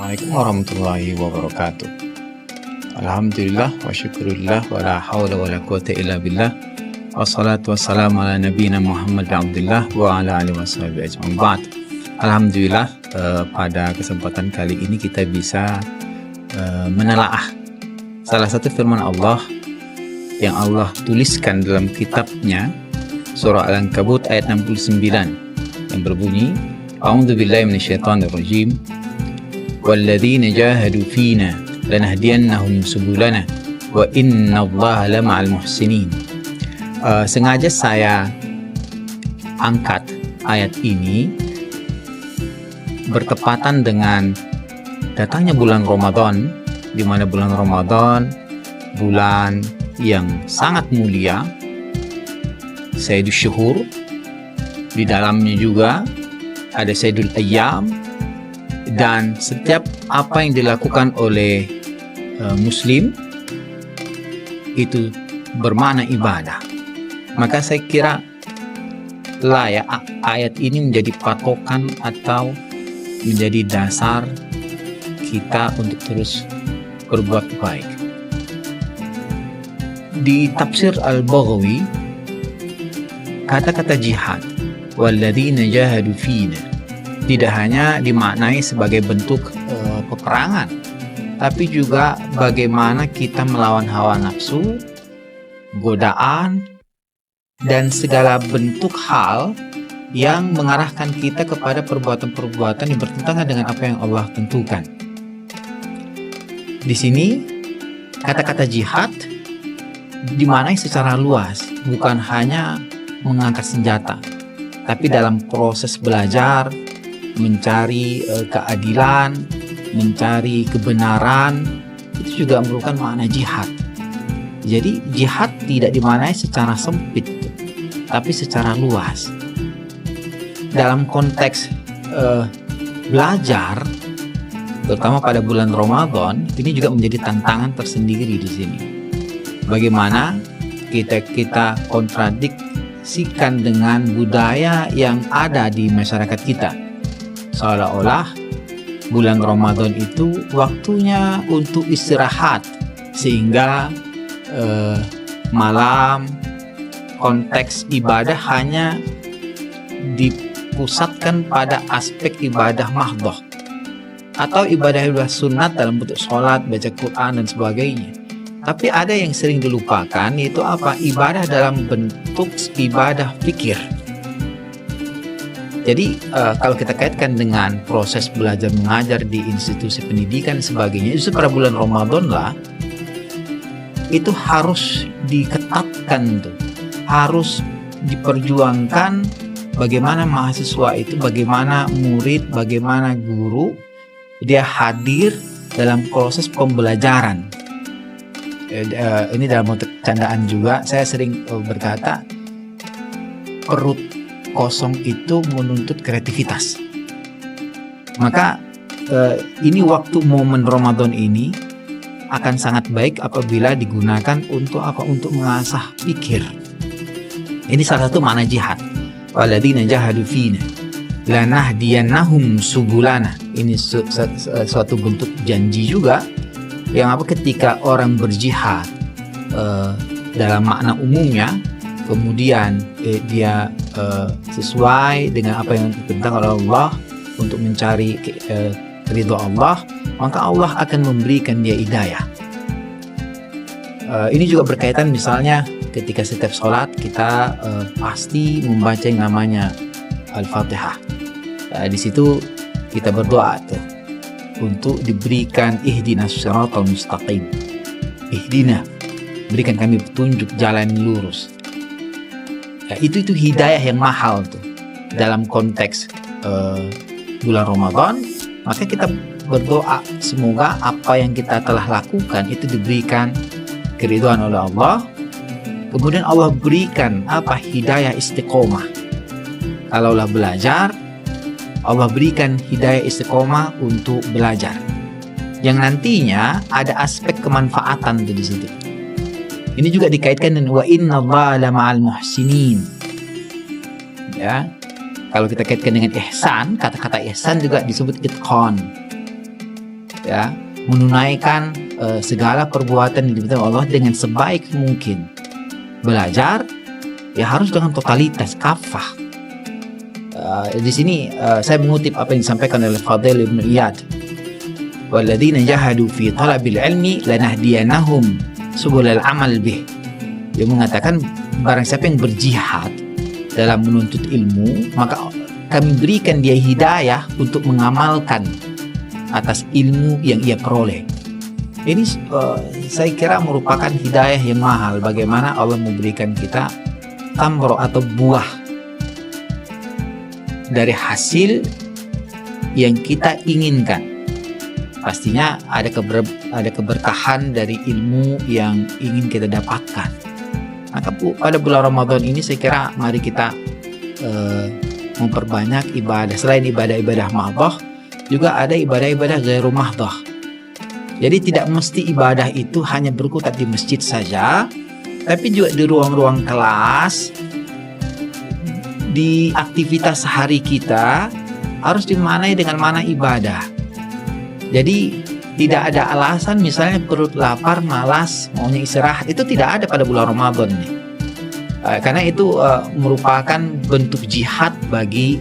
Assalamualaikum warahmatullahi wabarakatuh. Alhamdulillah wa syukurillah wa la hawla wa la quwata illa billah. Wassalatu wassalamu ala nabiyina Muhammad bin Abdullah wa ala alihi washabihi ajma'in. Ba'd. Alhamdulillah, pada kesempatan kali ini kita bisa menelaah salah satu firman Allah yang Allah tuliskan dalam kitabnya, surah Al-Ankabut ayat 69, yang berbunyi, A'udzu billahi minasyaitonir rajim. Walladzina jahadu fina lanahdiyannahum subulana wa innallaha lama'al muhsinin. Sengaja saya angkat ayat ini bertepatan dengan datangnya bulan Ramadan, di mana bulan Ramadan bulan yang sangat mulia, Sayyidul Syuhur. Di dalamnya juga ada Sayyidul Ayyam, dan setiap apa yang dilakukan oleh Muslim itu bermakna ibadah. Maka saya kira layak ayat ini menjadi patokan atau menjadi dasar kita untuk terus berbuat baik. Di tafsir Al-Baghawi, kata-kata jihad, walladzina jahadu fina, tidak hanya dimaknai sebagai bentuk peperangan, tapi juga bagaimana kita melawan hawa nafsu, godaan, dan segala bentuk hal yang mengarahkan kita kepada perbuatan-perbuatan yang bertentangan dengan apa yang Allah tentukan. Di sini kata-kata jihad dimaknai secara luas, bukan hanya mengangkat senjata, tapi dalam proses belajar, mencari keadilan, mencari kebenaran, itu juga merupakan makna jihad. Jadi jihad tidak dimaknai secara sempit, tapi secara luas. Dalam konteks belajar, terutama pada bulan Ramadan, ini juga menjadi tantangan tersendiri di sini. Bagaimana kita kontradiksikan dengan budaya yang ada di masyarakat kita. Seolah-olah bulan Ramadan itu waktunya untuk istirahat, sehingga malam konteks ibadah hanya dipusatkan pada aspek ibadah mahdhah atau ibadah sunat dalam bentuk sholat, baca Quran dan sebagainya. Tapi ada yang sering dilupakan, yaitu apa? Ibadah dalam bentuk ibadah fikir. Jadi kalau kita kaitkan dengan proses belajar mengajar di institusi pendidikan dan sebagainya, justru pada bulan Ramadan lah itu harus diketatkan tuh, harus diperjuangkan bagaimana mahasiswa itu, bagaimana murid, bagaimana guru dia hadir dalam proses pembelajaran. Ini dalam bentuk candaan juga, saya sering berkata, perut kosong itu menuntut kreativitas. Maka ini waktu momen Ramadan ini akan sangat baik apabila digunakan untuk apa? Untuk mengasah pikir. Ini salah satu makna jihad. Walladzina jahadu fina lanahdiyannahum subulana. Ini suatu bentuk janji juga, yang apa? Ketika orang berjihad dalam makna umumnya, kemudian dia sesuai dengan apa yang ditentang oleh Allah untuk mencari ridho Allah, maka Allah akan memberikan dia hidayah. Ini juga berkaitan misalnya ketika setiap sholat kita pasti membaca yang namanya Al-Fatihah. Di situ kita berdoa tuh untuk diberikan ihdinas siratal mustaqim. Ihdina, berikan kami petunjuk jalan lurus. Itu hidayah yang mahal tuh dalam konteks bulan Ramadan. Maka kita berdoa semoga apa yang kita telah lakukan itu diberikan keridhaan oleh Allah. Kemudian Allah berikan apa? Hidayah istiqomah. Kalaulah belajar, Allah berikan hidayah istiqomah untuk belajar, yang nantinya ada aspek kemanfaatan di situ. Ini juga dikaitkan dengan wa innallaha lama'al muhsinin. Ya. Kalau kita kaitkan dengan ihsan, kata-kata ihsan juga disebut itqan. ya, menunaikan segala perbuatan yang diminta Allah dengan sebaik mungkin. Belajar ya harus dengan totalitas, kafah. Di sini saya mengutip apa yang disampaikan oleh Fadil Ibn Iyad. Walladzina jahadu fi talabil ilmi lanahdiyanahum subulal amal bih. Dia mengatakan barang siapa yang berjihad dalam menuntut ilmu, maka kami berikan dia hidayah untuk mengamalkan atas ilmu yang ia peroleh. Ini saya kira merupakan hidayah yang mahal. Bagaimana Allah memberikan kita tamro atau buah dari hasil yang kita inginkan. Pastinya ada keberkahan dari ilmu yang ingin kita dapatkan. Maka pada bulan Ramadan ini saya kira mari kita memperbanyak ibadah. Selain ibadah-ibadah mahdoh, juga ada ibadah-ibadah ghairu mahdoh. Jadi tidak mesti ibadah itu hanya berkutat di masjid saja, tapi juga di ruang-ruang kelas, di aktivitas sehari kita harus dimaknai dengan makna ibadah. Jadi tidak ada alasan misalnya perut lapar, malas, maunya istirahat, itu tidak ada pada bulan Ramadan nih. Karena itu merupakan bentuk jihad bagi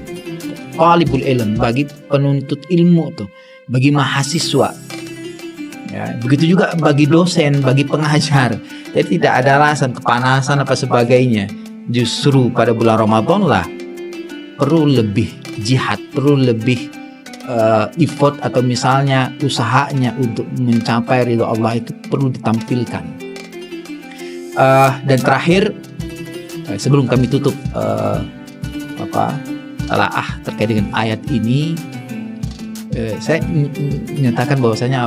talibul ilm, bagi penuntut ilmu tuh, bagi mahasiswa. Ya, begitu juga bagi dosen, bagi pengajar. Jadi tidak ada alasan kepanasan apa sebagainya. Justru pada bulan Ramadan lah perlu lebih jihad, perlu lebih effort atau misalnya usahanya untuk mencapai ridho Allah itu perlu ditampilkan. Dan terakhir, sebelum kami tutup talaah terkait dengan ayat ini, saya menyatakan bahwasanya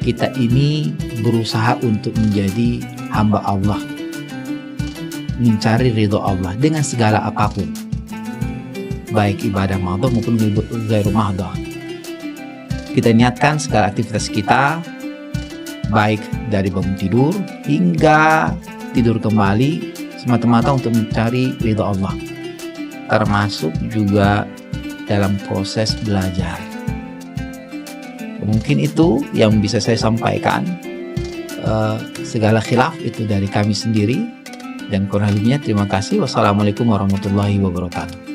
kita ini berusaha untuk menjadi hamba Allah, mencari ridho Allah dengan segala apapun, baik ibadah mahdoh maupun ghairu mahdoh. Kita niatkan segala aktivitas kita, baik dari bangun tidur hingga tidur kembali, semata-mata untuk mencari ridho Allah, termasuk juga dalam proses belajar. Mungkin itu yang bisa saya sampaikan. Segala khilaf itu dari kami sendiri, dan kurang lebihnya terima kasih. Wassalamualaikum warahmatullahi wabarakatuh.